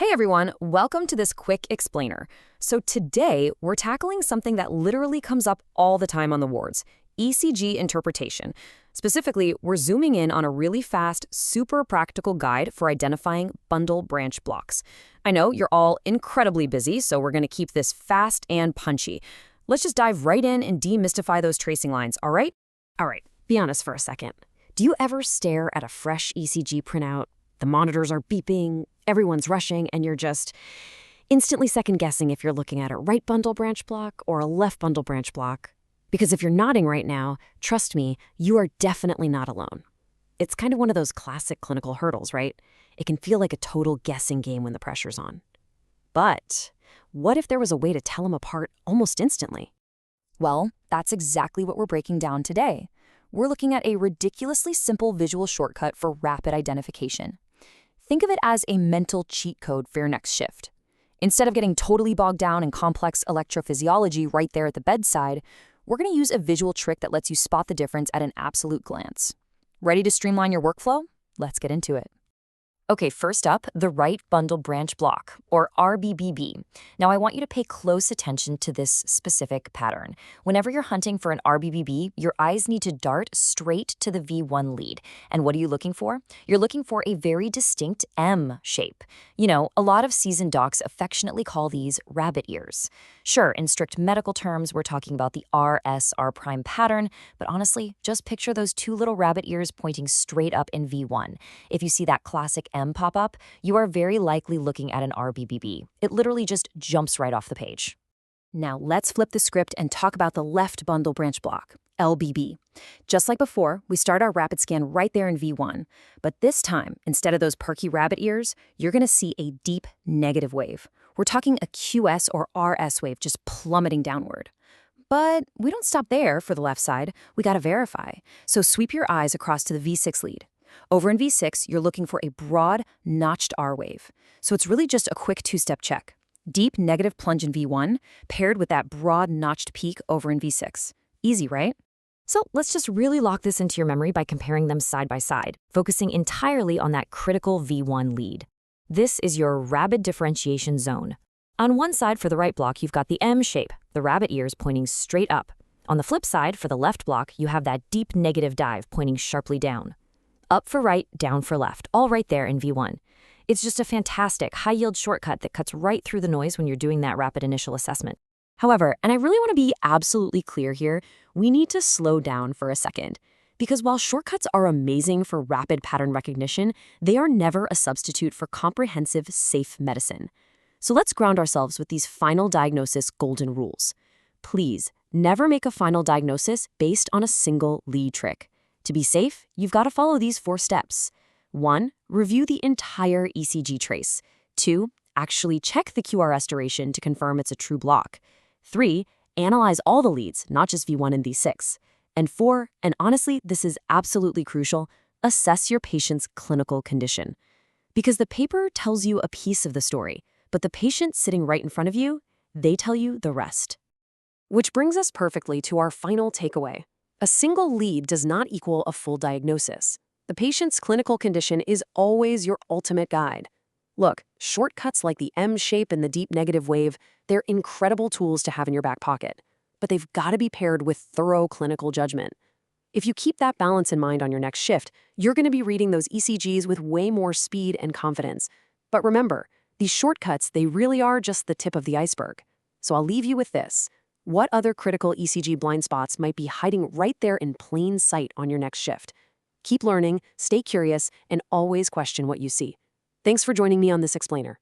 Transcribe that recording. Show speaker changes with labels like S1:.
S1: Hey everyone, welcome to this quick explainer. So today, we're tackling something that literally comes up all the time on the wards, ECG interpretation. Specifically, we're zooming in on a really fast, super practical guide for identifying bundle branch blocks. I know you're all incredibly busy, so we're going to keep this fast and punchy. Let's just dive right in and demystify those tracing lines, all right? All right, be honest for a second. Do you ever stare at a fresh ECG printout? The monitors are beeping, everyone's rushing, and you're just instantly second-guessing if you're looking at a right bundle branch block or a left bundle branch block. Because if you're nodding right now, trust me, you are definitely not alone. It's kind of one of those classic clinical hurdles, right? It can feel like a total guessing game when the pressure's on. But what if there was a way to tell them apart almost instantly?
S2: Well, that's exactly what we're breaking down today. We're looking at a ridiculously simple visual shortcut for rapid identification. Think of it as a mental cheat code for your next shift. Instead of getting totally bogged down in complex electrophysiology right there at the bedside, we're going to use a visual trick that lets you spot the difference at an absolute glance. Ready to streamline your workflow? Let's get into it. Okay, first up, the right bundle branch block, or Rbbb. Now, I want you to pay close attention to this specific pattern. Whenever you're hunting for an Rbbb, your eyes need to dart straight to the V1 lead. And what are you looking for? You're looking for a very distinct M shape. You know, a lot of seasoned docs affectionately call these rabbit ears. Sure, in strict medical terms, we're talking about the RSR prime pattern, but honestly, just picture those two little rabbit ears pointing straight up in V1. If you see that classic M pop up, you are very likely looking at an Rbbb. It literally just jumps right off the page.
S1: Now let's flip the script and talk about the left bundle branch block, Lbbb. Just like before, we start our rapid scan right there in V1. But this time, instead of those perky rabbit ears, you're going to see a deep negative wave. We're talking a QS or RS wave just plummeting downward. But we don't stop there for the left side. We got to verify. So sweep your eyes across to the V6 lead. Over in V6, you're looking for a broad, notched R wave. So it's really just a quick two-step check. Deep negative plunge in V1, paired with that broad, notched peak over in V6. Easy, right? So let's just really lock this into your memory by comparing them side by side, focusing entirely on that critical V1 lead. This is your rapid differentiation zone. On one side for the right block, you've got the M shape, the rabbit ears pointing straight up. On the flip side, for the left block, you have that deep negative dive pointing sharply down. Up for right, down for left, all right there in V1. It's just a fantastic, high-yield shortcut that cuts right through the noise when you're doing that rapid initial assessment. However, and I really want to be absolutely clear here, we need to slow down for a second. Because while shortcuts are amazing for rapid pattern recognition, they are never a substitute for comprehensive, safe medicine. So let's ground ourselves with these final diagnosis golden rules. Please, never make a final diagnosis based on a single lead trick. To be safe, you've got to follow these 4 steps. 1. Review the entire ECG trace. 2. Actually check the QRS duration to confirm it's a true block. 3. Analyze all the leads, not just V1 and V6. And 4, and honestly, this is absolutely crucial, assess your patient's clinical condition. Because the paper tells you a piece of the story, but the patient sitting right in front of you, they tell you the rest. Which brings us perfectly to our final takeaway. A single lead does not equal a full diagnosis. The patient's clinical condition is always your ultimate guide. Look, shortcuts like the M shape and the deep negative wave, they're incredible tools to have in your back pocket. But they've got to be paired with thorough clinical judgment. If you keep that balance in mind on your next shift, you're going to be reading those ECGs with way more speed and confidence. But remember, these shortcuts, they really are just the tip of the iceberg. So I'll leave you with this. What other critical ECG blind spots might be hiding right there in plain sight on your next shift? Keep learning, stay curious, and always question what you see. Thanks for joining me on this explainer.